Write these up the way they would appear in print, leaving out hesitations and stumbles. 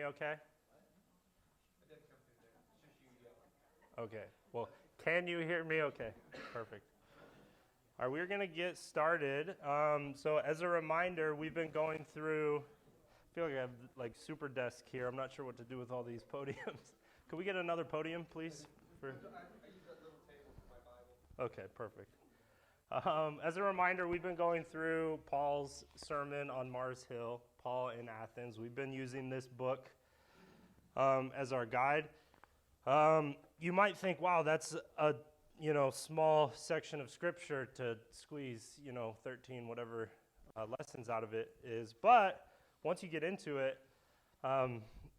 okay? Okay. Well, can you hear me okay? Perfect. All right, we're going to get started. So as a reminder, we've been going through, I feel like I have like super desk here. I'm not sure what to do with all these podiums. Could we get another podium, please? I use that little table for my Bible. Okay, perfect. As a reminder, we've been going through Paul's sermon on Mars Hill, Paul in Athens. We've been using this book as our guide. You might think, wow, that's a small section of scripture to squeeze 13 whatever lessons out of it is. But once you get into it,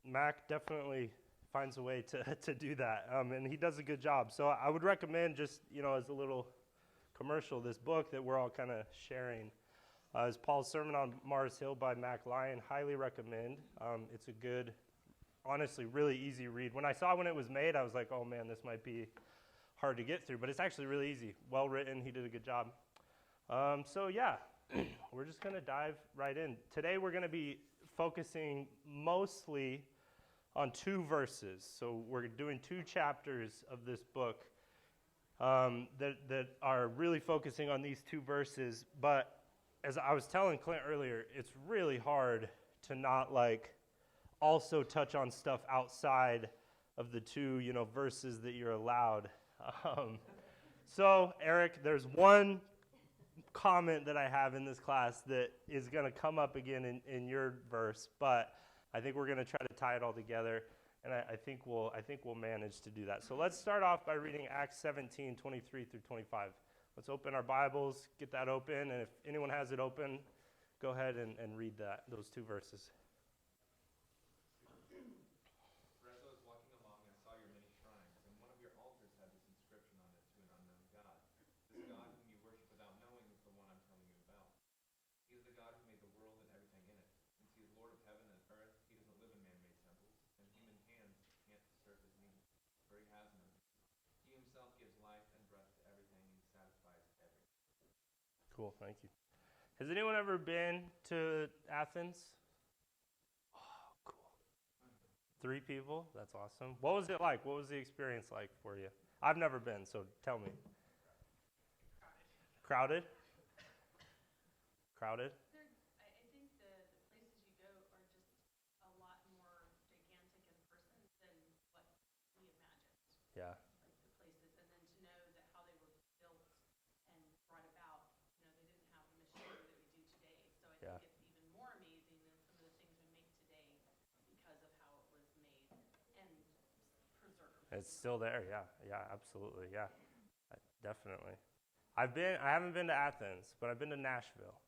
Mac definitely finds a way to do that, and he does a good job. So I would recommend just as a little commercial, this book that we're all kind of sharing is Paul's Sermon on Mars Hill by Mac Lyon. Highly recommend. It's a good, honestly, really easy read. When it was made, I was like, oh man, this might be hard to get through, but it's actually really easy. Well written, he did a good job. So yeah, we're just going to dive right in. Today we're going to be focusing mostly on 2 verses. So we're doing 2 chapters of this book that are really focusing on these 2 verses. But as I was telling Clint earlier, it's really hard to not also touch on stuff outside of the 2 verses that you're allowed. So Eric, there's one comment that I have in this class that is going to come up again in your verse, but I think we're going to try to tie it all together. And I think we'll manage to do that. So let's start off by reading Acts 17, 23 through 25. Let's open our Bibles, get that open, and if anyone has it open, go ahead and read those 2 verses. For as I was walking along, I saw your many shrines, and one of your altars had this inscription on it, to an unknown God. This God whom you worship without knowing is the one I'm telling you about. He is the God who made the world and everything in it. Since he is Lord of heaven and earth, he doesn't live in man-made temples, and human hands can't serve his needs, for he has none. He himself gives life and breath to everything and satisfies everything. Cool, thank you. Has anyone ever been to Athens? Oh, cool. 3 people? That's awesome. What was it like? What was the experience like for you? I've never been, so tell me. Crowded? Crowded? I think the places you go are just a lot more gigantic in person than what we imagined. Yeah. Like the places, and then to know that how they were built and brought about, they didn't have the machinery that we do today. So I think it's even more amazing than some of the things we make today because of how it was made and preserved. It's still there, yeah, absolutely, yeah, definitely. I haven't been to Athens, but I've been to Nashville.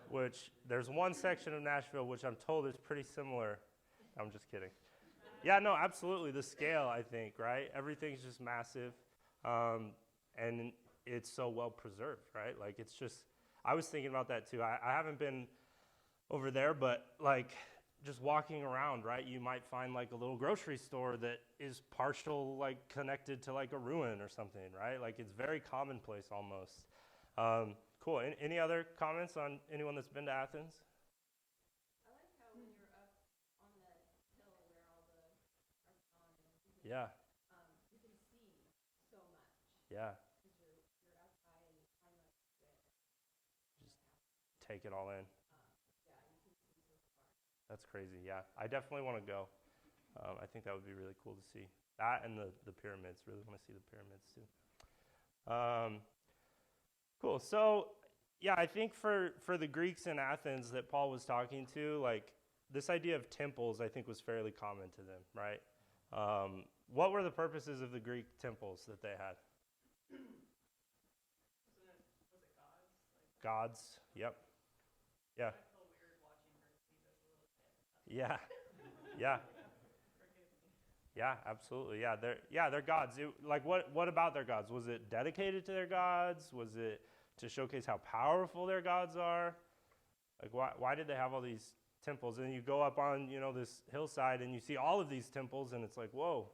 Which, there's one section of Nashville which I'm told is pretty similar. I'm just kidding. Yeah, no, absolutely, the scale, I think, right? Everything's just massive, and it's so well preserved, right? Like, it's just, I was thinking about that too. I haven't been over there, but just walking around, right, you might find a little grocery store that is partial connected to a ruin or something, right? It's very commonplace almost. Cool. Any other comments on anyone that's been to Athens? I like how when you're up on that hill where all the Parthenon and everything, Yeah. You can see so much. Yeah. Because you're up high and you climb up to it. Just take it all in. Yeah, you can see so far. That's crazy. Yeah, I definitely want to go. I think that would be really cool to see. That and the pyramids. Really want to see the pyramids too. Cool. So, yeah, I think for the Greeks in Athens that Paul was talking to, this idea of temples, I think, was fairly common to them, right? What were the purposes of the Greek temples that they had? Was it gods? Gods. Yep. Yeah. I feel weird watching her see this a little bit. Yeah. Yeah. Forgive me. Yeah, absolutely. Yeah, they're gods. What about their gods? Was it dedicated to their gods? Was it to showcase how powerful their gods are? Why did they have all these temples? And you go up on, this hillside and you see all of these temples and it's like, whoa,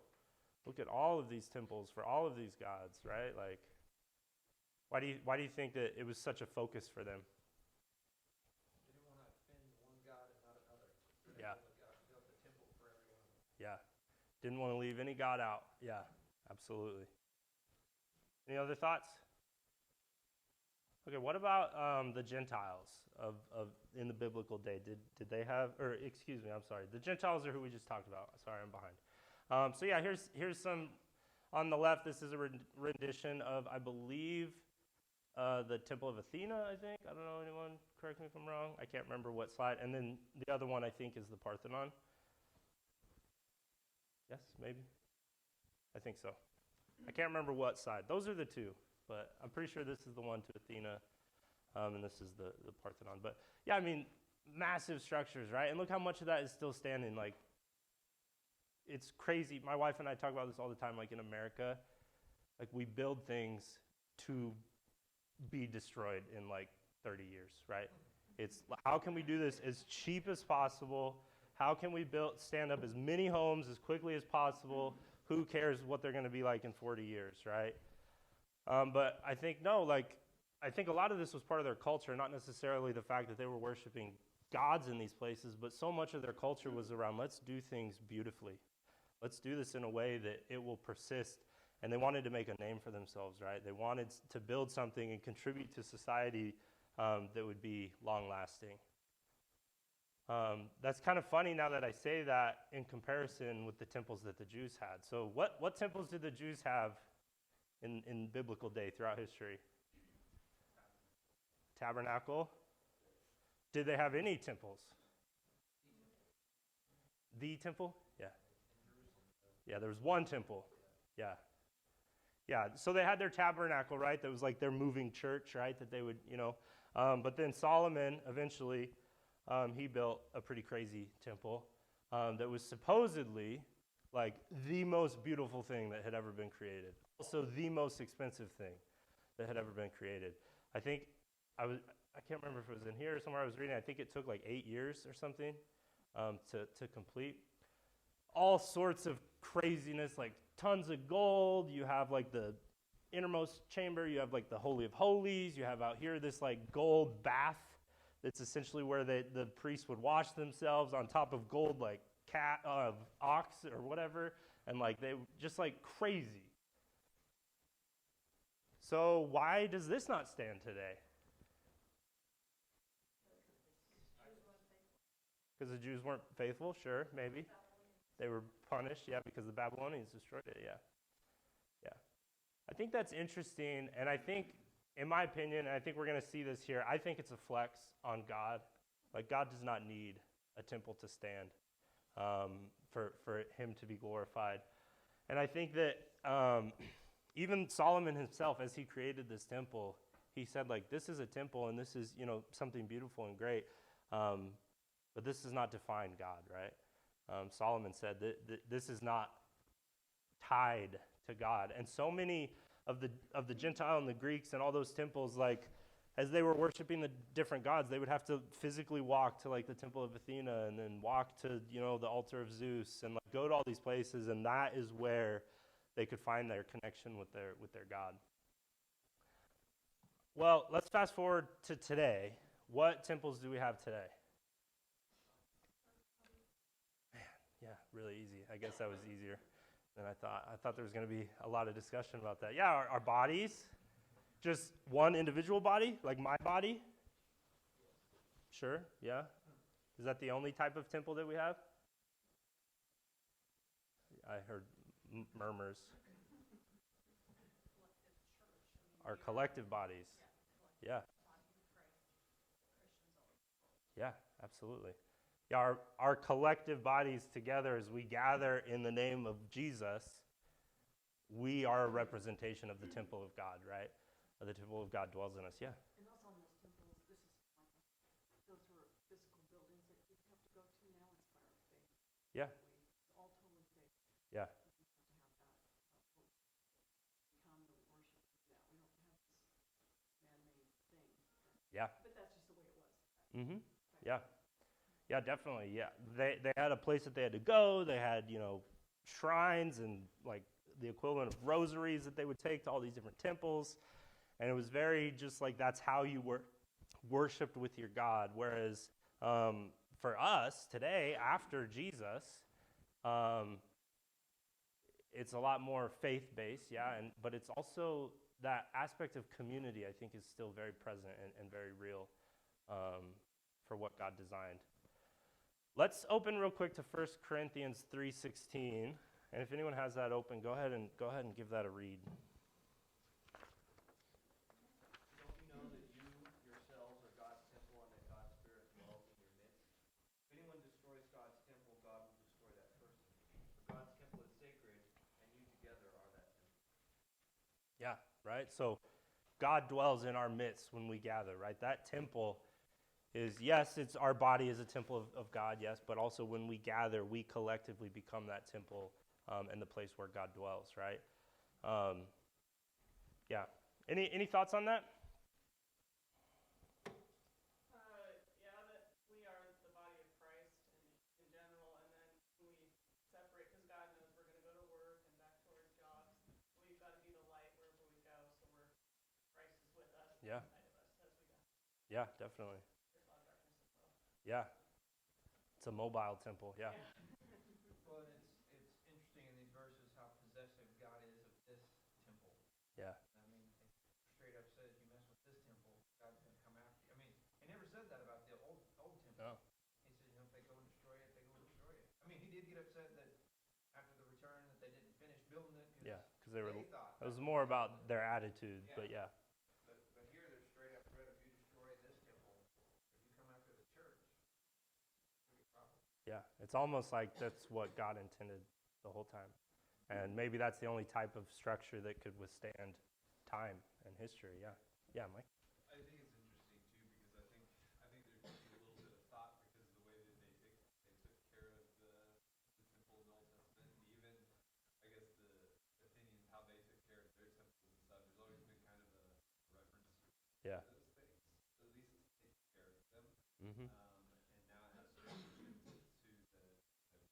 look at all of these temples for all of these gods, right? Why do you think that it was such a focus for them? They didn't want to offend one God and not another. So Yeah. Yeah. Didn't want to leave any God out. Yeah, absolutely. Any other thoughts? Okay, what about the Gentiles of in the biblical day? Did they have, or excuse me, I'm sorry. The Gentiles are who we just talked about. Sorry, I'm behind. So yeah, here's some, on the left, this is a rendition of, I believe, the Temple of Athena, I think. I don't know, anyone correct me if I'm wrong. I can't remember what slide. And then the other one, I think, is the Parthenon. Yes, maybe? I think so. I can't remember what side. Those are the two, but I'm pretty sure this is the one to Athena, and this is the Parthenon. But yeah, I mean, massive structures, right? And look how much of that is still standing. Like, it's crazy. My wife and I talk about this all the time, like in America. Like, we build things to be destroyed in like 30 years, right? It's how can we do this as cheap as possible? How can we stand up as many homes as quickly as possible? Who cares what they're going to be like in 40 years, right? But I think, no, like, I think a lot of this was part of their culture, not necessarily the fact that they were worshiping gods in these places, but so much of their culture was around, let's do things beautifully. Let's do this in a way that it will persist. And they wanted to make a name for themselves, right? They wanted to build something and contribute to society that would be long-lasting. That's kind of funny now that I say that in comparison with the temples that the Jews had. So what temples did the Jews have in biblical day throughout history? Tabernacle. Did they have any temples? The temple? Yeah. Yeah, there was one temple. Yeah. Yeah, so they had their tabernacle, right? That was like their moving church, right? That they would, but then Solomon, eventually, he built a pretty crazy temple that was supposedly like the most beautiful thing that had ever been created. Also the most expensive thing that had ever been created. I think, I can't remember if it was in here or somewhere I was reading, I think it took like 8 years or something to complete. All sorts of craziness, like tons of gold. You have like the innermost chamber. You have like the Holy of Holies. You have out here this like gold bath that's essentially where the priests would wash themselves on top of gold, like ox or whatever. And like they just like crazy. So why does this not stand today? Because the Jews weren't faithful? Sure, maybe. They were punished, yeah, because the Babylonians destroyed it, yeah. Yeah. I think that's interesting, and I think, in my opinion, and I think we're going to see this here, I think it's a flex on God. Like, God does not need a temple to stand for him to be glorified. And I think that even Solomon himself, as he created this temple, he said, like, this is a temple, and this is, something beautiful and great, but this does not define God, right? Solomon said that this is not tied to God. And so many of the Gentile and the Greeks and all those temples, like, as they were worshiping the different gods, they would have to physically walk to, like, the Temple of Athena and then walk to, the altar of Zeus and, like, go to all these places, and that is where they could find their connection with their God. Well, let's fast forward to today. What temples do we have today? Yeah, really easy. I guess that was easier than I thought. I thought there was going to be a lot of discussion about that. Yeah, our bodies, just one individual body, like my body? Sure, yeah. Is that the only type of temple that we have? I heard murmurs. Our collective bodies. Yeah. Yeah, absolutely. Yeah, our collective bodies together, as we gather in the name of Jesus, we are a representation of the temple of God, right? The temple of God dwells in us, yeah. And also on those temples, this is those were physical buildings that you have to go to. Now it's by our faith. Yeah. It's all totally faith. Yeah. We have to have that. Come to worship. Yeah, we don't have this man-made thing. Yeah. But that's just the way it was. Mm-hmm. Yeah. Yeah, definitely. Yeah. They had a place that they had to go. They had, shrines and like the equivalent of rosaries that they would take to all these different temples. And it was very just like that's how you were worshipped with your God. Whereas for us today, after Jesus, it's a lot more faith-based, yeah, but it's also that aspect of community, I think, is still very present and very real for what God designed. Let's open real quick to 1 Corinthians 3:16, and if anyone has that open, go ahead and give that a read. Don't you know that you yourselves are God's temple and that God's Spirit dwells in your midst? If anyone destroys God's temple, God will destroy that person. For God's temple is sacred, and you together are that temple. Yeah, right? So God dwells in our midst when we gather, right? That temple is, yes, it's our body is a temple of God, yes, but also when we gather, we collectively become that temple and the place where God dwells, right? Yeah. Any thoughts on that? Yeah, that we are the body of Christ in general, and then when we separate, because God knows we're going to go to work and back to our jobs. We've got to be the light wherever we go, so Christ is with us, Yeah. inside of us as we go. Yeah, definitely. There's a lot of darkness as well. Yeah. It's a mobile temple, yeah. Well, and it's interesting in these verses how possessive God is of this temple. Yeah. I mean, it straight up says you mess with this temple, God's going to come after you. I mean, he never said that about the old temple. No. He said, if they go and destroy it, they go and destroy it. I mean, he did get upset that after the return that they didn't finish building it because they were. thought It was more about their attitude, but yeah. But here they're straight up threat: if you destroy this temple, if you come after the church, it's gonna be a problem. Yeah, it's almost like that's what God intended the whole time. And maybe that's the only type of structure that could withstand time and history, yeah. Yeah, Mike? I think it's interesting too because I think there could be a little bit of thought because of the way that they took care of the temple in the Old Testament, and even I guess the opinion how they took care of their temples and stuff. There's always been kind of a reference Yeah. to those things. So at least it's taking care of them. Mm-hmm. And now it has shifted to that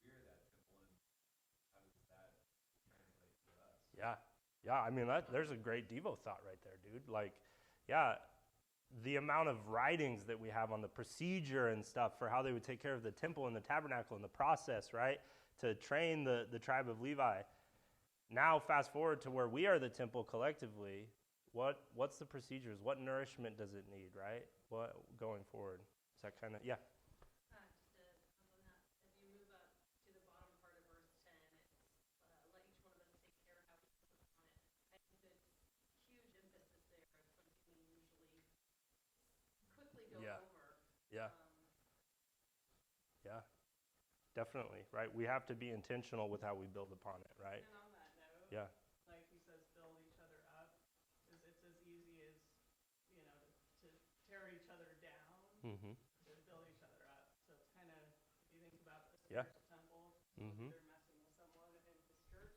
we're that temple, and how does that translate to us? Yeah, yeah. I mean, there's a great Devo thought right there, dude. Like, yeah, the amount of writings that we have on the procedure and stuff for how they would take care of the temple and the tabernacle and the process, right, to train the tribe of Levi. Now, fast forward to where we are the temple collectively. What's the procedures? What nourishment does it need, right? What going forward? Is that kind of yeah? Just to comment on that, if you move up to the bottom part of verse 10, it's let each one of us take care how he puts on it. I think there's huge emphasis there of something we usually quickly go Yeah. over. Yeah. Yeah, definitely, right? We have to be intentional with how we build upon it, right? And on that note, Yeah. like he says, build each other up, because it's as easy as, to tear each other down, Mm-hmm. to build each other up. So it's kind of, if you think about the Yeah. spiritual temple, Mm-hmm. they're messing with someone in his church,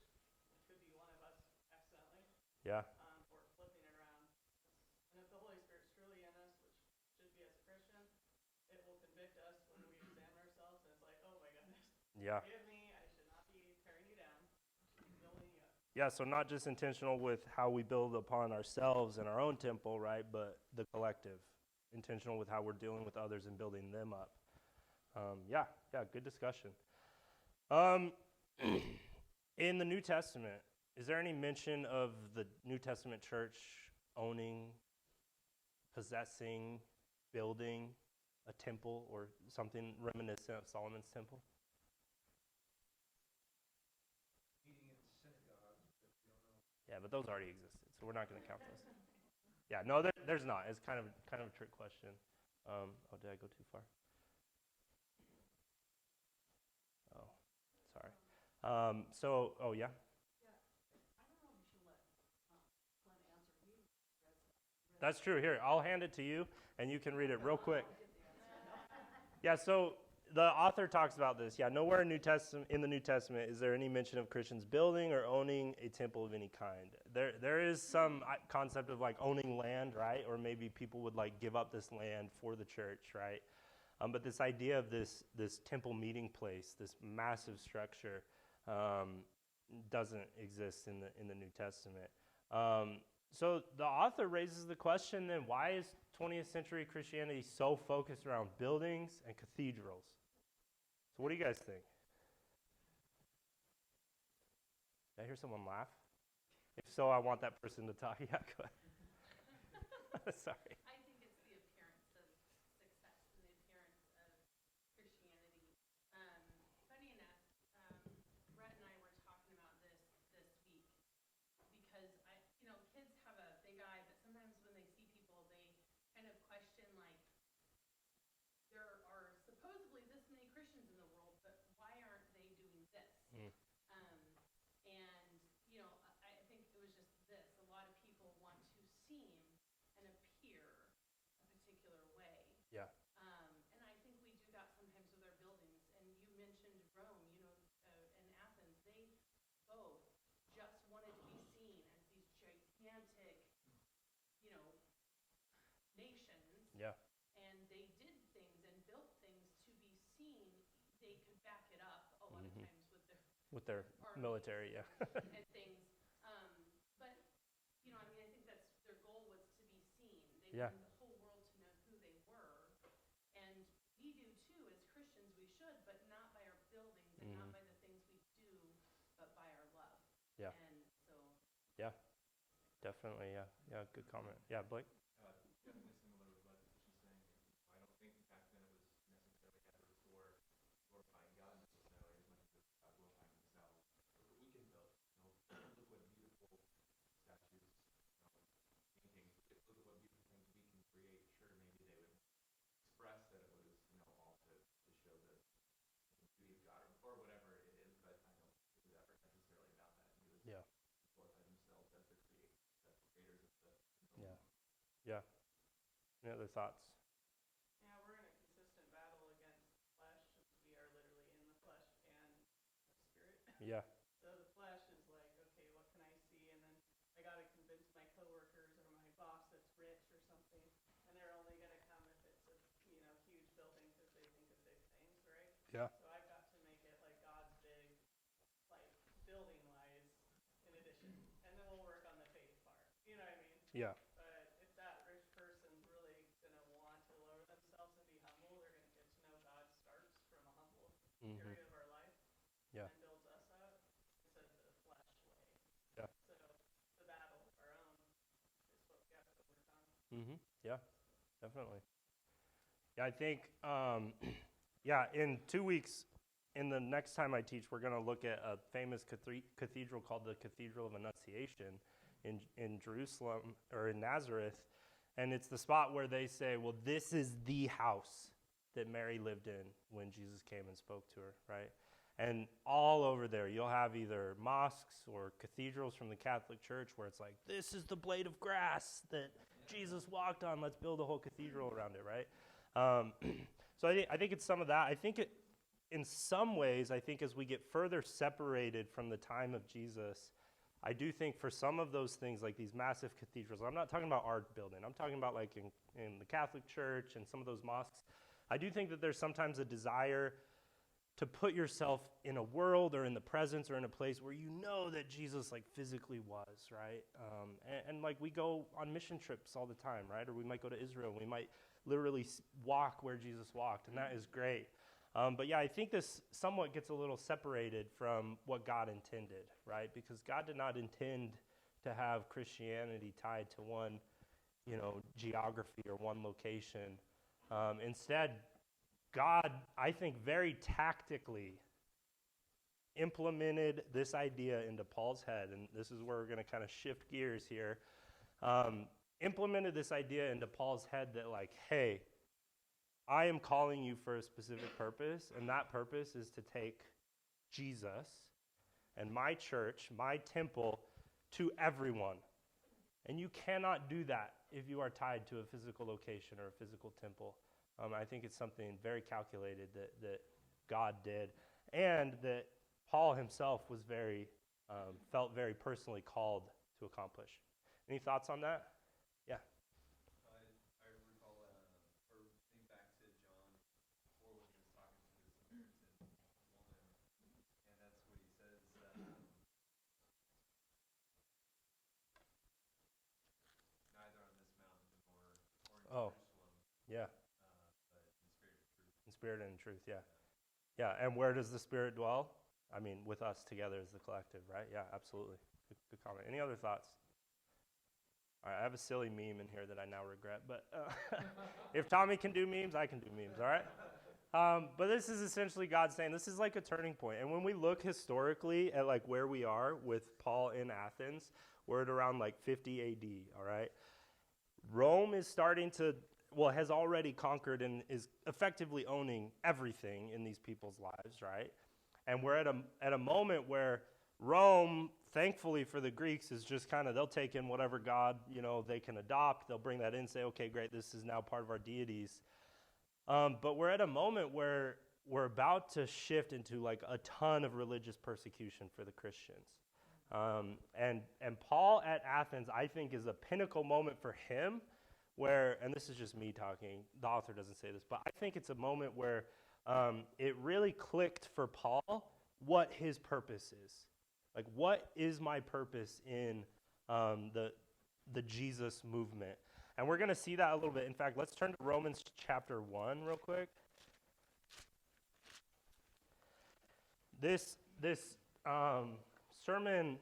it could be one of us accidentally, Yeah. or flipping it around. And if the Holy Spirit's truly in us, which should be as a Christian, it will convict us when we examine ourselves, and it's like, oh my goodness, Yeah. forgive me, I should not be tearing you down, I should be building you up. Yeah, so not just intentional with how we build upon ourselves and our own temple, right, but the collective. Intentional with how we're dealing with others and building them up. Yeah, good discussion. In the New Testament, is there any mention of the New Testament church owning, possessing, building a temple or something reminiscent of Solomon's temple? Meeting at the synagogues, but we don't know. Yeah, but those already existed, so we're not going to count those. Yeah, no, there's not. It's kind of a trick question. Did I go too far? Oh, sorry. Yeah. Yeah, I don't know if you should let Glenn answer. He read That's true. Here, I'll hand it to you, and you can read it real quick. I'll get the answer. Yeah, so the author talks about this. Yeah, nowhere in the New Testament is there any mention of Christians building or owning a temple of any kind. There is some concept of like owning land, right? Or maybe people would like give up this land for the church, right? But this idea of this temple meeting place, this massive structure, doesn't exist in the New Testament. So the author raises the question then, why is 20th century Christianity so focused around buildings and cathedrals, So what do you guys think? Did I hear someone laugh? If so, I want that person to talk. Yeah, go ahead. Sorry. I think it's the appearance of success and the appearance of Christianity. Funny enough, Brett and I were talking about this week because kids have a big eye, but sometimes when they see people, they kind of question like, there are supposedly this many Christians in the world, but why aren't they doing this? Mm. And I think it was just this. A lot of people want to seem and appear a particular way. Yeah. And I think we do that sometimes with our buildings. And you mentioned Rome, and Athens. They both just wanted to be seen as these gigantic, nations. Yeah. And they did things and built things to be seen. They could back it up a lot of times With their armies military, yeah. and things. But I think that's their goal was to be seen. They Yeah. wanted the whole world to know who they were. And we do too, as Christians, we should, but not by our buildings and not by the things we do, but by our love. Yeah. And so Yeah. Definitely, yeah. Yeah, good comment. Yeah, Blake? Definitely similar with what she's saying. I don't think back then it was necessarily ever for glorifying God necessarily as much as it was about glorifying themselves. Look what we can build. Look what beautiful statues, paintings. Look at what beautiful things we can create. Sure, maybe they would express that it was all to show the beauty of God or whatever it is, but I don't think it was ever necessarily about that. It was Yeah. glorify themselves as the creators of the Yeah. Yeah. Any other thoughts? Yeah, we're in a consistent battle against the flesh, since we are literally in the flesh and the spirit. Yeah. So the flesh is like, okay, what can I see? And then I got to convince my coworkers or my boss that's rich or something, and they're only going to come if it's a huge building because they think of big things, right? Yeah. So I've got to make it like God's big, like building wise, in addition, and then we'll work on the faith part. You know what I mean? Yeah. But if that rich person's really going to want to lower themselves and be humble, they're going to get to know God starts from a humble area of our life Yeah. and builds us up instead of the flesh way. Yeah. So the battle of our own is what we have to work on. Yeah, definitely. Yeah, I think, in 2 weeks, in the next time I teach, we're going to look at a famous cathedral called the Cathedral of Annunciation in Jerusalem, or in Nazareth. And it's the spot where they say, well, this is the house that Mary lived in when Jesus came and spoke to her, right? And all over there, you'll have either mosques or cathedrals from the Catholic Church where it's like, this is the blade of grass that Jesus walked on. Let's build a whole cathedral around it, right? So I think it's some of that. I think in some ways, I think as we get further separated from the time of Jesus, I do think for some of those things, like these massive cathedrals, I'm not talking about our building. I'm talking about like in the Catholic Church and some of those mosques. I do think that there's sometimes a desire to put yourself in a world or in the presence or in a place where you know that Jesus like physically was, right? And like we go on mission trips all the time, right? Or we might go to Israel and we might literally walk where Jesus walked, and that is great. But yeah, I think this somewhat gets a little separated from what God intended, right? Because God did not intend to have Christianity tied to one, geography or one location. Instead, God, I think, very tactically implemented this idea into Paul's head, and this is where we're going to kind of shift gears here. Implemented this idea into Paul's head that, like, hey, I am calling you for a specific purpose, and that purpose is to take Jesus and my church, my temple, to everyone. And you cannot do that if you are tied to a physical location or a physical temple. I think it's something very calculated that God did, and that Paul himself was felt very personally called to accomplish. Any thoughts on that? Yeah. I recall, or think back to John 4 when he was talking to the Samaritan woman, and that's what he says. Neither on this mountain or in Jerusalem, Yeah. but in spirit and truth. In spirit and in truth, yeah. Yeah, and where does the Spirit dwell? I mean, with us together as the collective, right? Yeah, absolutely. Good comment. Any other thoughts? All right, I have a silly meme in here that I now regret, but if Tommy can do memes, I can do memes, all right? But this is essentially God saying this is like a turning point. And when we look historically at like where we are with Paul in Athens, we're at around like 50 AD, all right? Rome is starting to, has already conquered and is effectively owning everything in these people's lives, right? And we're at a moment where Rome, thankfully for the Greeks, is just kind of, they'll take in whatever god, they can adopt. They'll bring that in, say, okay, great, this is now part of our deities. But we're at a moment where we're about to shift into like a ton of religious persecution for the Christians. And Paul at Athens, I think, is a pinnacle moment for him where, and this is just me talking, the author doesn't say this, but I think it's a moment where it really clicked for Paul what his purpose is. Like, what is my purpose in the Jesus movement? And we're going to see that a little bit. In fact, let's turn to Romans chapter 1 real quick. This sermon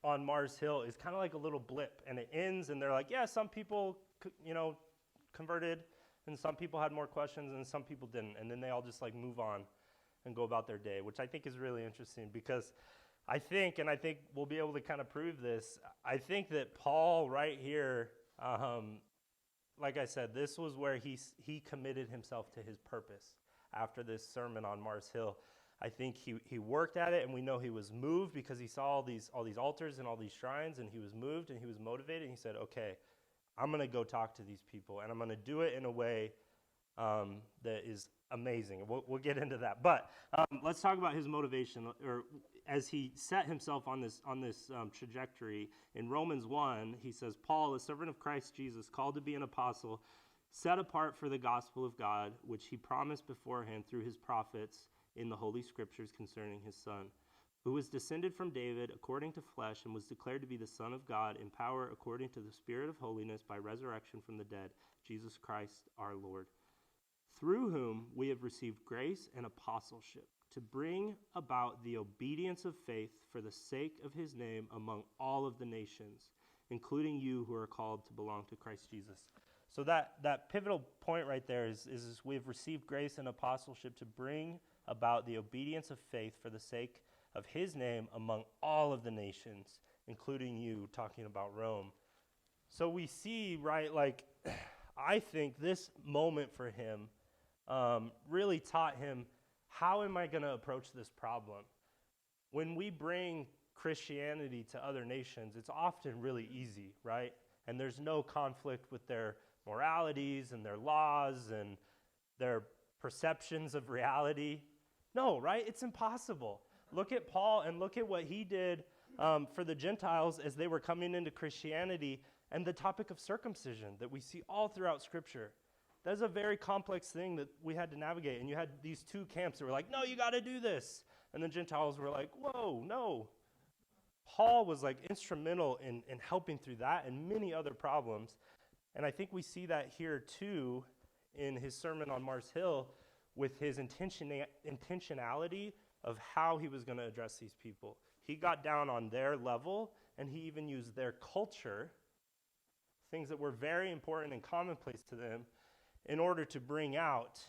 on Mars Hill is kind of like a little blip, and it ends, and they're like, yeah, some people, converted, and some people had more questions, and some people didn't, and then they all just like move on and go about their day, which I think is really interesting because I think we'll be able to kind of prove this. I think that Paul right here, like I said, this was where he committed himself to his purpose after this sermon on Mars Hill. I think he worked at it, and we know he was moved because he saw all these altars and all these shrines, and he was moved and he was motivated. And he said, okay, I'm going to go talk to these people, and I'm going to do it in a way that is amazing. We'll get into that. But let's talk about his motivation, or as he set himself on this trajectory. In Romans 1, he says, Paul, a servant of Christ Jesus, called to be an apostle, set apart for the gospel of God, which he promised beforehand through his prophets in the Holy Scriptures concerning his Son, who was descended from David according to flesh and was declared to be the Son of God in power according to the Spirit of holiness by resurrection from the dead, Jesus Christ our Lord, through whom we have received grace and apostleship to bring about the obedience of faith for the sake of his name among all of the nations, including you who are called to belong to Christ Jesus. So that pivotal point right there is we have received grace and apostleship to bring about the obedience of faith for the sake of his name among all of the nations, including you, talking about Rome. So we see, right, like, I think this moment for him really taught him, how am I going to approach this problem? When we bring Christianity to other nations, it's often really easy, right? And there's no conflict with their moralities and their laws and their perceptions of reality. No, right? It's impossible. Look at Paul and look at what he did for the Gentiles as they were coming into Christianity, and the topic of circumcision that we see all throughout Scripture. That's a very complex thing that we had to navigate. And you had these two camps that were like, no, you got to do this. And the Gentiles were like, whoa, no. Paul was like instrumental in helping through that and many other problems. And I think we see that here too in his sermon on Mars Hill with his intentionality of how he was going to address these people. He got down on their level, and he even used their culture, things that were very important and commonplace to them, in order to bring out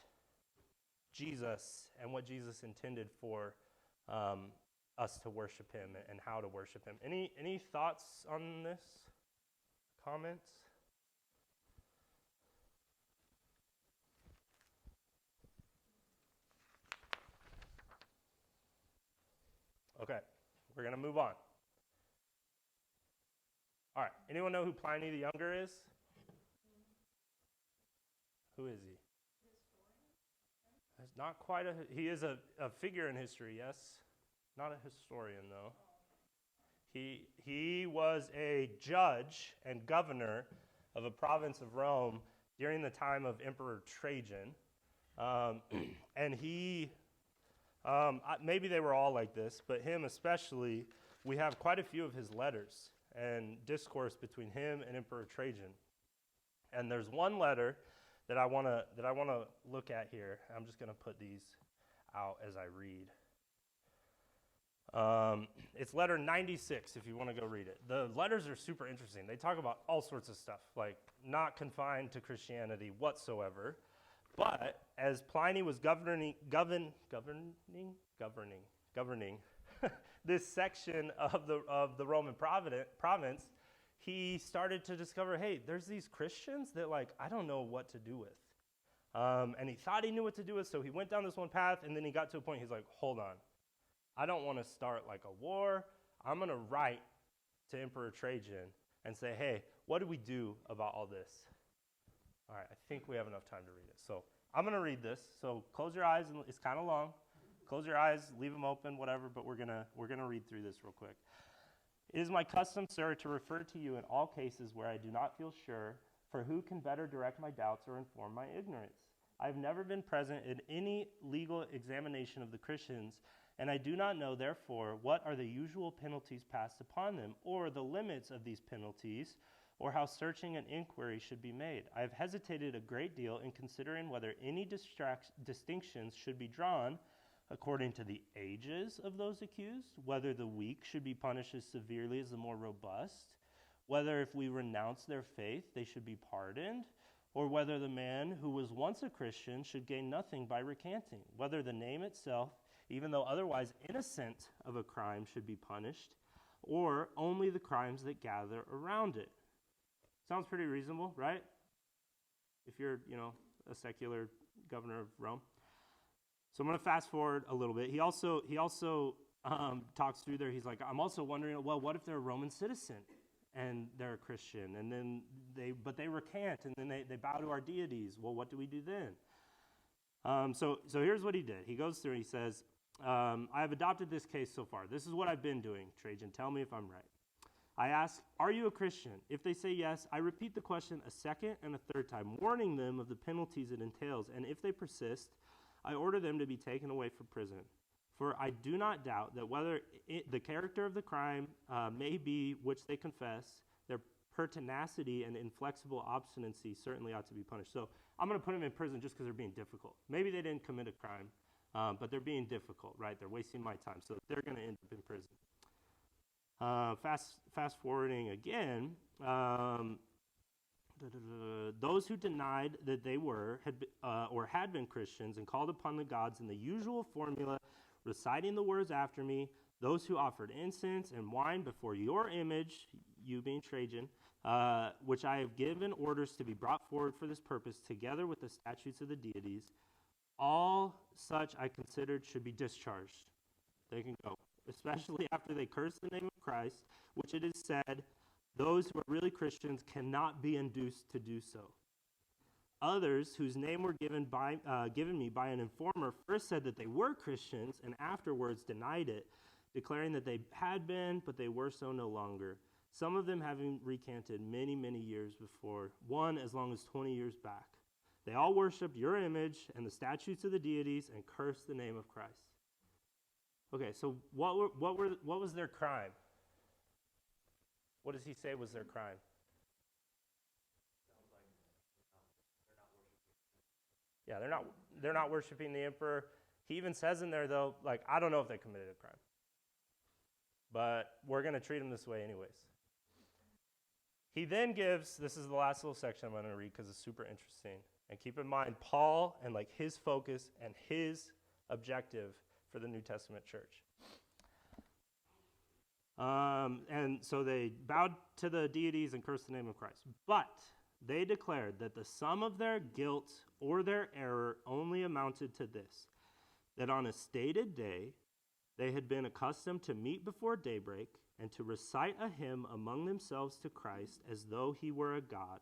Jesus and what Jesus intended for us to worship him and how to worship him. Any thoughts on this? Comments? Okay, we're going to move on. All right, anyone know who Pliny the Younger is? Who is he? He's not quite he is a figure in history, yes. Not a historian, though. He was a judge and governor of a province of Rome during the time of Emperor Trajan. And he, maybe they were all like this, but him especially, we have quite a few of his letters and discourse between him and Emperor Trajan. And there's one letter that I want to look at here. I'm just going to put these out as I read. It's letter 96 if you want to go read it. The letters are super interesting. They talk about all sorts of stuff, like not confined to Christianity whatsoever. But as Pliny was governing this section of the Roman province, he started to discover, hey, there's these Christians that I don't know what to do with. And he thought he knew what to do with, so he went down this one path, and then he got to a point, he's like, hold on. I don't want to start a war. I'm going to write to Emperor Trajan and say, hey, what do we do about all this? All right, I think we have enough time to read it. So I'm going to read this. So close your eyes, and it's kind of long. Close your eyes, leave them open, whatever, but we're gonna read through this real quick. It is my custom, sir, to refer to you in all cases where I do not feel sure, for who can better direct my doubts or inform my ignorance? I have never been present in any legal examination of the Christians, and I do not know, therefore, what are the usual penalties passed upon them, or the limits of these penalties, or how searching an inquiry should be made. I have hesitated a great deal in considering whether any distinctions should be drawn according to the ages of those accused, whether the weak should be punished as severely as the more robust, whether if we renounce their faith they should be pardoned, or whether the man who was once a Christian should gain nothing by recanting, whether the name itself, even though otherwise innocent of a crime, should be punished, or only the crimes that gather around it. Sounds pretty reasonable, right? If you're, a secular governor of Rome. So I'm going to fast forward a little bit. He also talks through there. He's like, I'm also wondering, well, what if they're a Roman citizen and they're a Christian, and then they recant, and then they bow to our deities? Well, what do we do then? So here's what he did. He goes through and he says, I have adopted this case so far. This is what I've been doing, Trajan. Tell me if I'm right. I ask, are you a Christian? If they say yes, I repeat the question a second and a third time, warning them of the penalties it entails, and if they persist, I order them to be taken away from prison. For I do not doubt that whether the character of the crime may be which they confess, their pertinacity and inflexible obstinacy certainly ought to be punished. So I'm going to put them in prison just because they're being difficult. Maybe they didn't commit a crime, but they're being difficult, right? They're wasting my time, so they're going to end up in prison. Fast forwarding again, those who denied that they had been Christians and called upon the gods in the usual formula, reciting the words after me, those who offered incense and wine before your image, you being Trajan, which I have given orders to be brought forward for this purpose, together with the statutes of the deities, all such I considered should be discharged. They can go, especially after they curse the name of Christ, which it is said, those who are really Christians cannot be induced to do so. Others, whose name were given me by an informer, first said that they were Christians and afterwards denied it, declaring that they had been, but they were so no longer. Some of them having recanted many, many years before, one as long as 20 years back. They all worshipped your image and the statutes of the deities and cursed the name of Christ. Okay, so what was their crime? What does he say was their crime? Yeah, they're not worshiping the emperor. He even says in there, though, I don't know if they committed a crime, but we're going to treat them this way anyways. He then gives, this is the last little section I'm going to read because it's super interesting. And keep in mind, Paul and his focus and his objective for the New Testament church. And so they bowed to the deities and cursed the name of Christ. But they declared that the sum of their guilt or their error only amounted to this, that on a stated day they had been accustomed to meet before daybreak and to recite a hymn among themselves to Christ as though he were a god,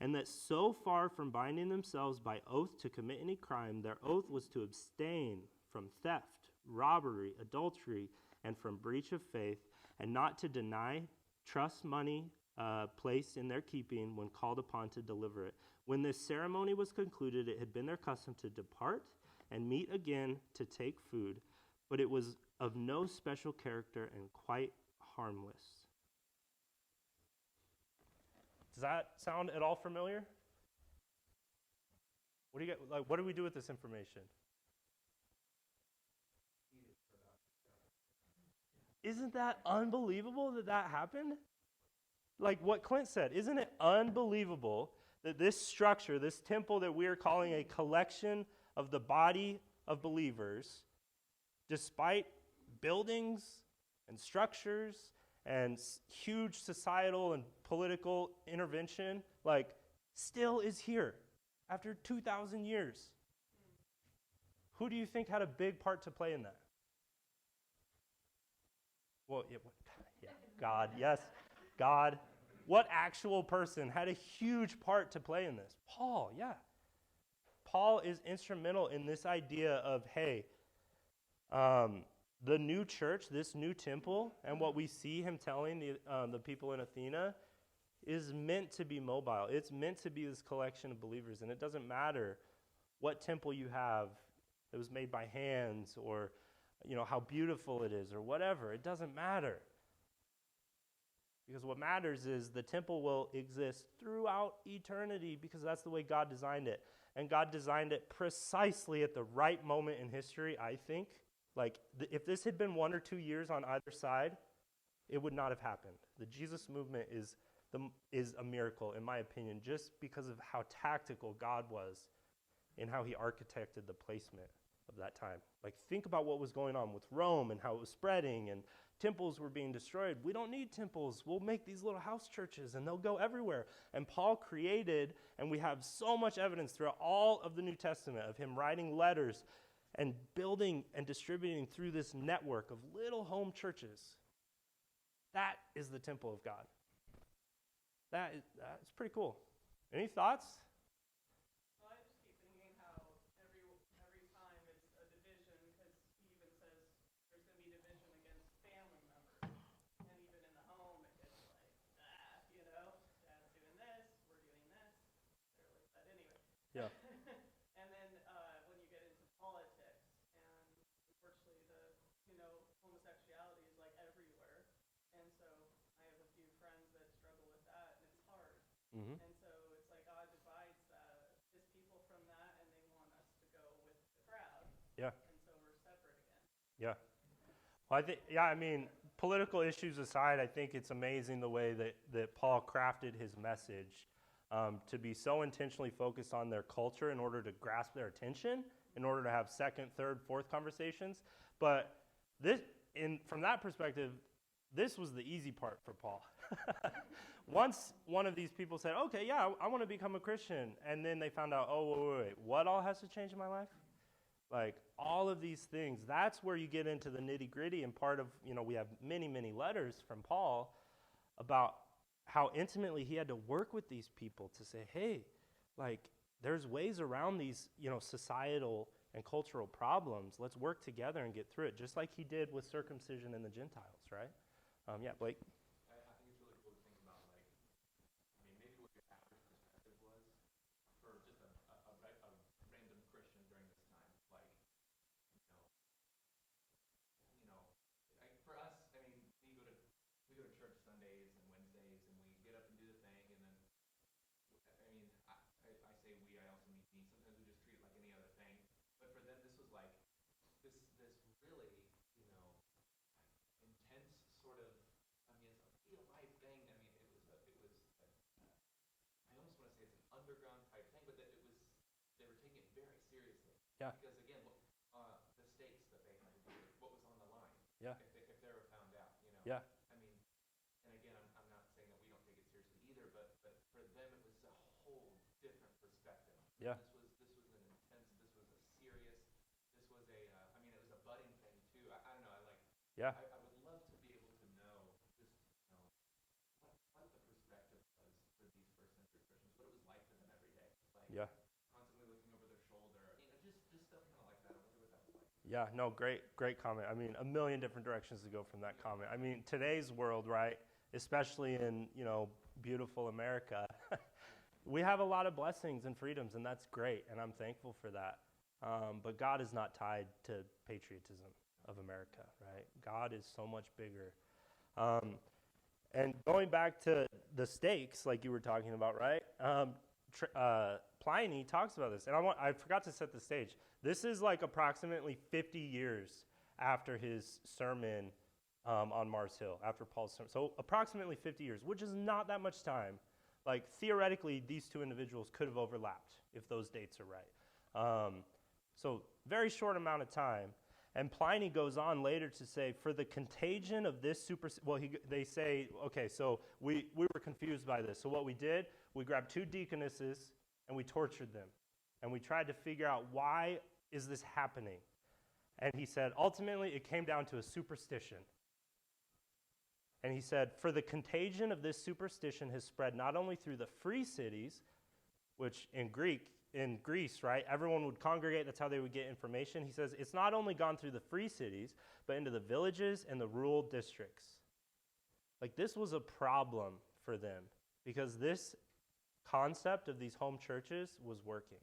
and that so far from binding themselves by oath to commit any crime, their oath was to abstain from theft, robbery, adultery, and from breach of faith, and not to deny trust money placed in their keeping when called upon to deliver it. When this ceremony was concluded, it had been their custom to depart and meet again to take food, but it was of no special character and quite harmless. Does that sound at all familiar? What do you get? What do we do with this information? Isn't that unbelievable that that happened? Like what Clint said, isn't it unbelievable that this structure, this temple that we are calling a collection of the body of believers, despite buildings and structures and huge societal and political intervention, like still is here after 2,000 years? Who do you think had a big part to play in that? Well, God, yes, God. What actual person had a huge part to play in this? Paul, yeah. Paul is instrumental in this idea of, hey, the new church, this new temple, and what we see him telling the people in Athena is meant to be mobile. It's meant to be this collection of believers, and it doesn't matter what temple you have that was made by hands or how beautiful it is or whatever. It doesn't matter. Because what matters is the temple will exist throughout eternity because that's the way God designed it. And God designed it precisely at the right moment in history, I think. Like, if this had been 1 or 2 years on either side, it would not have happened. The Jesus movement is a miracle, in my opinion, just because of how tactical God was in how he architected the placement of that time. Like, think about what was going on with Rome and how it was spreading and temples were being destroyed. We don't need temples. We'll make these little house churches and they'll go everywhere. And Paul created, and we have so much evidence throughout all of the New Testament of him writing letters and building and distributing through this network of little home churches. That is the temple of God. That's pretty cool. Any thoughts? Well, I just keep thinking how every time it's a division, because he even says there's going to be division against family members, and even in the home it gets like, dad's doing this, we're doing this, they're like that anyway. Yeah. And then when you get into politics, and unfortunately homosexuality is like everywhere, and so I have a few friends that struggle with that, and it's hard. Mm-hmm. And so it's like God divides his people from that, and they want us to go with the crowd. Yeah. And so we're separate again. Yeah. Well, I mean, political issues aside, I think it's amazing the way that Paul crafted his message to be so intentionally focused on their culture in order to grasp their attention, in order to have second, third, fourth conversations. But from that perspective, this was the easy part for Paul. Once one of these people said, okay, yeah, I want to become a Christian, and then they found out, oh, wait, what all has to change in my life? Like, all of these things, that's where you get into the nitty-gritty, and part of, we have many, many letters from Paul about how intimately he had to work with these people to say, hey, like, there's ways around these, societal and cultural problems. Let's work together and get through it, just like he did with circumcision and the Gentiles, right? Yeah, Blake? I think it's really cool to think about, like, maybe what your average perspective was for just a random Christian during this time. Like, for us, we go to church Sundays and Wednesdays, and we get up and do the thing, and then, I say we, I also mean me. Sometimes we just treat it like any other thing. But for them, this was like, this really, intense sort of, it's a real life thing. I almost want to say it's an underground type thing, but they were taking it very seriously. Yeah. Because again, the stakes that they had to do, what was on the line. Yeah. If they were found out, Yeah. And again, I'm not saying that we don't take it seriously either, but for them it was a whole different perspective. Yeah. This was an intense, this was a serious, this was a, it was a budding thing too. I don't know, Yeah. I would love to be able to know just, what the perspective was for these first century Christians, what it was like for them every day. Like, Yeah. constantly looking over their shoulder, just stuff kind of like that. I wonder what that was like. Yeah, no, great comment. A million different directions to go from that comment. Today's world, right, especially in, beautiful America, we have a lot of blessings and freedoms, and that's great, and I'm thankful for that. But God is not tied to patriotism of America, right? God is so much bigger. And going back to the stakes, like you were talking about, right? Pliny talks about this, and I forgot to set the stage. This is like approximately 50 years after his sermon on Mars Hill after Paul's sermon. So approximately 50 years, which is not that much time. Like, theoretically, these two individuals could have overlapped if those dates are right. So very short amount of time. And Pliny goes on later to say, for the contagion of this they say, okay, so we were confused by this. So what we did, we grabbed two deaconesses and we tortured them. And we tried to figure out, why is this happening? And he said, ultimately, it came down to a superstition. And he said, for the contagion of this superstition has spread not only through the free cities, which in Greece, right, everyone would congregate, that's how they would get information. He says, it's not only gone through the free cities, but into the villages and the rural districts. Like, this was a problem for them, because this concept of these home churches was working,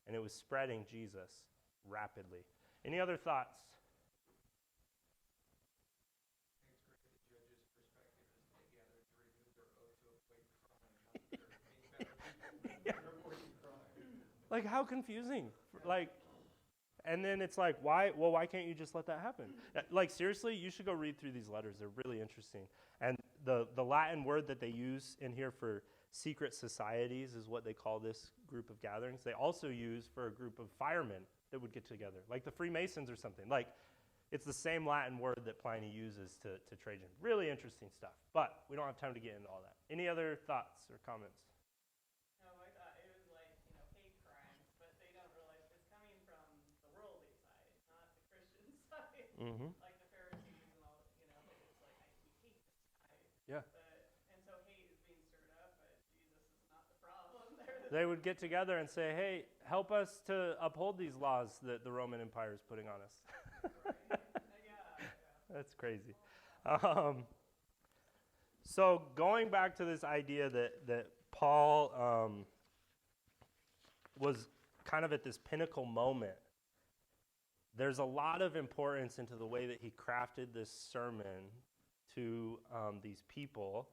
and it was spreading Jesus rapidly. Any other thoughts? Like, how confusing. Like, and then it's like, why can't you just let that happen? Like, seriously, you should go read through these letters. They're really interesting. And the Latin word that they use in here for secret societies is what they call this group of gatherings. They also use for a group of firemen that would get together, like the Freemasons or something. Like, it's the same Latin word that Pliny uses to Trajan. Really interesting stuff. But we don't have time to get into all that. Any other thoughts or comments? No, I thought it was like, hate crimes, but they don't realize it's coming from the worldly side, not the Christian side. Mm-hmm. Like the Pharisees and all, it's like, we hate this guy. Yeah. And so hate is being stirred up, but Jesus is not the problem. They would get together and say, hey, help us to uphold these laws that the Roman Empire is putting on us. Right. Yeah. That's crazy. So going back to this idea that Paul was kind of at this pinnacle moment, there's a lot of importance into the way that he crafted this sermon to these people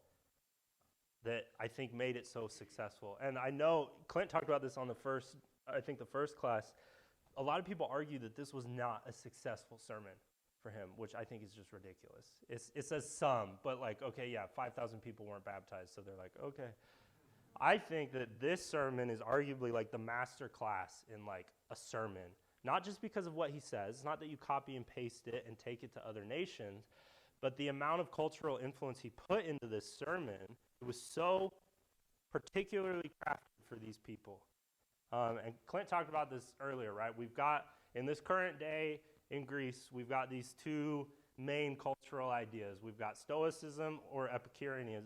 that I think made it so successful. And I know Clint talked about this on the first class. A lot of people argue that this was not a successful sermon for him, which I think is just ridiculous. It says some, but like, okay, yeah, 5,000 people weren't baptized, so they're like, okay. I think that this sermon is arguably like the master class in like a sermon, not just because of what he says, not that you copy and paste it and take it to other nations, but the amount of cultural influence he put into this sermon. It was so particularly crafted for these people. And Clint talked about this earlier, right? We've got, in this current day in Greece, we've got these two main cultural ideas. We've got Stoicism or Epicureanism.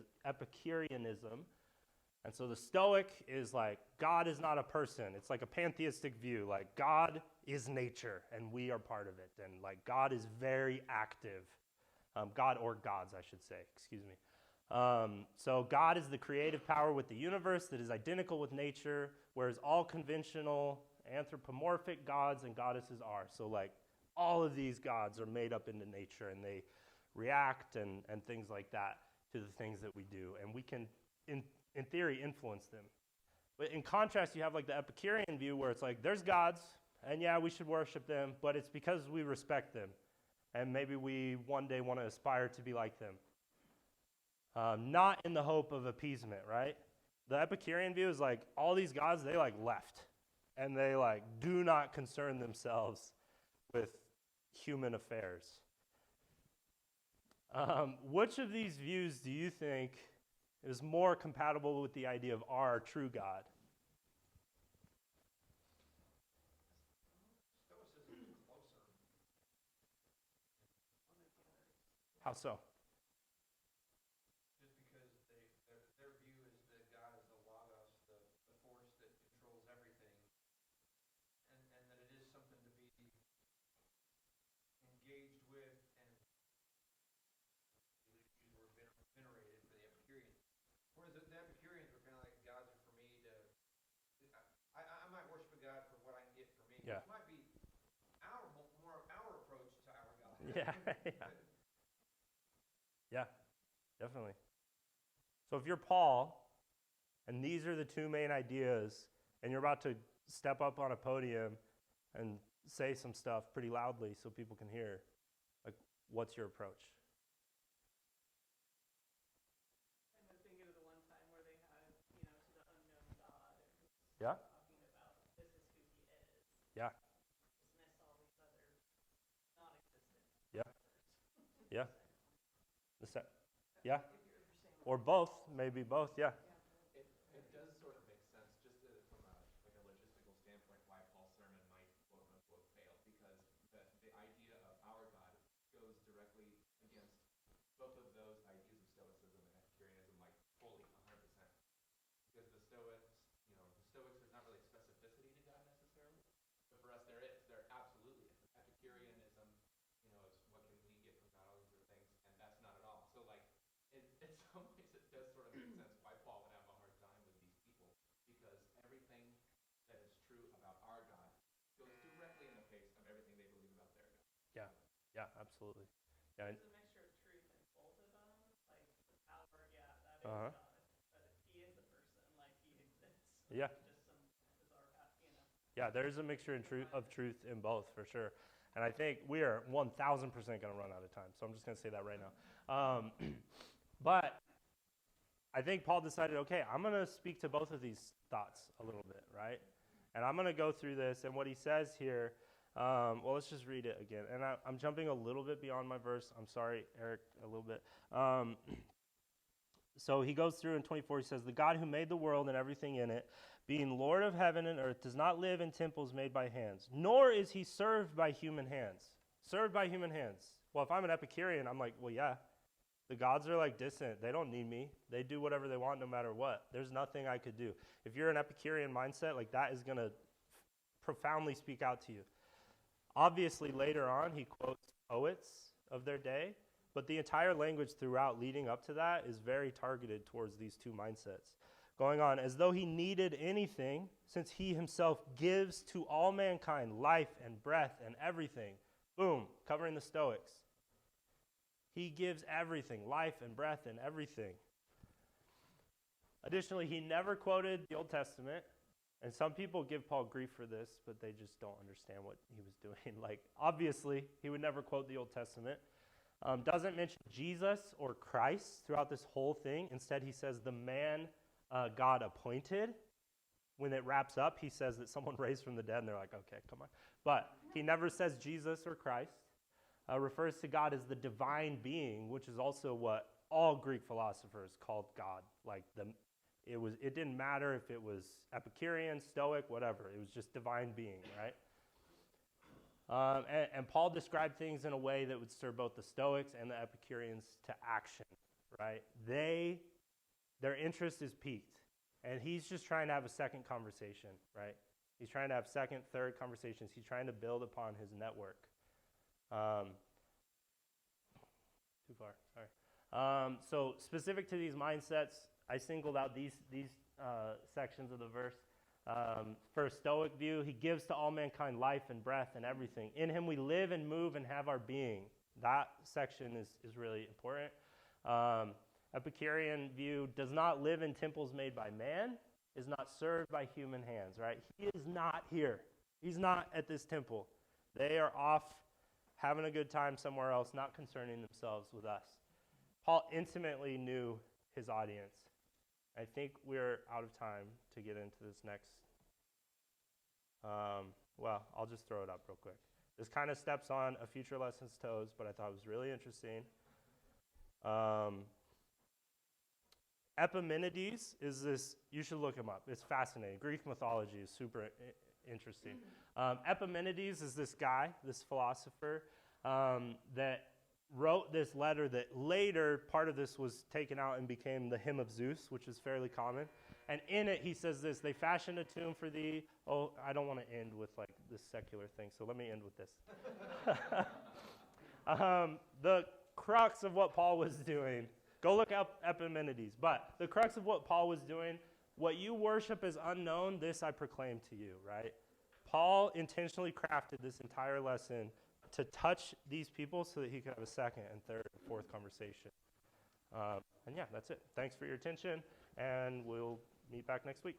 And so the Stoic is like, God is not a person. It's like a pantheistic view. Like, God is nature, and we are part of it. And like, God is very active. God or gods, I should say, excuse me. So God is the creative power with the universe that is identical with nature, whereas all conventional anthropomorphic gods and goddesses are. So like, all of these gods are made up into nature, and they react and things like that to the things that we do. And we can, in theory, influence them. But in contrast, you have like the Epicurean view where it's like, there's gods, and yeah, we should worship them, but it's because we respect them. And maybe we one day want to aspire to be like them. Not in the hope of appeasement, right? The Epicurean view is like, all these gods, they like left. And they like do not concern themselves with human affairs. Which of these views do you think is more compatible with the idea of our true God? Stoicism is closer. How so? Just because their view is that God is the logos, the force that controls everything, and that it is something to be engaged with and use the word venerated for the Epicureans. Whereas the Epicureans were kind of like, gods are for me to, I might worship a God for what I can get for me, Yeah. which might be more of our approach to our God. Yeah, yeah. Yeah, definitely. So if you're Paul, and these are the two main ideas, and you're about to step up on a podium and say some stuff pretty loudly so people can hear, like, what's your approach? Yeah. talking about this is who he is. Yeah. Dismiss all these other non-existent Yeah. authors. Yeah. Yeah. Or both, maybe both, yeah. It does sort of make sense, just from a like a logistical standpoint, why Paul's sermon might quote unquote fail, because the idea of our God goes directly against both of those ideas of Stoicism and Epicureanism, like fully 100%. Because the Stoics, the Stoics, there's not really specificity to God necessarily, but for us there is. There absolutely is. Epicureanism, is what can we get from God, all these other things, and that's not at all. So like, in some ways it does sort of make sense why Paul would have a hard time with these people, because everything that is true about our God goes directly in the face of everything they believe about their God. Yeah. Yeah, absolutely. Yeah. There's a mixture of truth in both of them. Like the power, yeah, that is Uh-huh. God, but he is the person, like he exists. Yeah. There's just some bizarre, Yeah, there's a mixture of truth in both, for sure. And I think we are 1,000% going to run out of time, so I'm just going to say that right now. But I think Paul decided, okay, I'm going to speak to both of these thoughts a little bit, right? And I'm going to go through this, and what he says here, well, let's just read it again. And I'm jumping a little bit beyond my verse. I'm sorry, Eric, a little bit. So he goes through in 24, he says, the God who made the world and everything in it, being Lord of heaven and earth, does not live in temples made by hands, nor is he served by human hands. Served by human hands. Well, if I'm an Epicurean, I'm like, well, yeah. The gods are like distant. They don't need me. They do whatever they want no matter what. There's nothing I could do. If you're an Epicurean mindset, like that is going to profoundly speak out to you. Obviously, later on, he quotes poets of their day, but the entire language throughout leading up to that is very targeted towards these two mindsets. Going on, as though he needed anything, since he himself gives to all mankind life and breath and everything. Boom, covering the Stoics. He gives everything, life and breath and everything. Additionally, he never quoted the Old Testament, and some people give Paul grief for this, but they just don't understand what he was doing. Like, obviously, he would never quote the Old Testament. Doesn't mention Jesus or Christ throughout this whole thing. Instead, he says the man God appointed. When it wraps up, he says that someone raised from the dead, and they're like, okay, come on. But he never says Jesus or Christ. Refers to God as the divine being, which is also what all Greek philosophers called God. Like it didn't matter if it was Epicurean, Stoic, whatever. It was just divine being, right? And Paul described things in a way that would stir both the Stoics and the Epicureans to action, right? Their interest is piqued, and he's just trying to have a second conversation, right? He's trying to have second, third conversations. He's trying to build upon his network. Too far, sorry. So specific to these mindsets, I singled out these sections of the verse. For a Stoic view, he gives to all mankind life and breath and everything. In him we live and move and have our being. That section is really important. Epicurean view does not live in temples made by man, is not served by human hands, right? He is not here. He's not at this temple. They are off having a good time somewhere else, not concerning themselves with us. Paul intimately knew his audience. I think we're out of time to get into this next. Well, I'll just throw it up real quick. This kind of steps on a future lesson's toes, but I thought it was really interesting. Epimenides is this, you should look him up. It's fascinating. Greek mythology is super interesting. Epimenides is this guy, this philosopher, that wrote this letter that later, part of this was taken out and became the Hymn of Zeus, which is fairly common. And in it, he says this, they fashioned a tomb for thee. Oh, I don't want to end with like this secular thing, so let me end with this. The crux of what Paul was doing, go look up Epimenides, but the crux of what Paul was doing, what you worship as unknown, this I proclaim to you, right? Paul intentionally crafted this entire lesson to touch these people so that he could have a second and third and fourth conversation. And yeah, that's it. Thanks for your attention, and we'll meet back next week.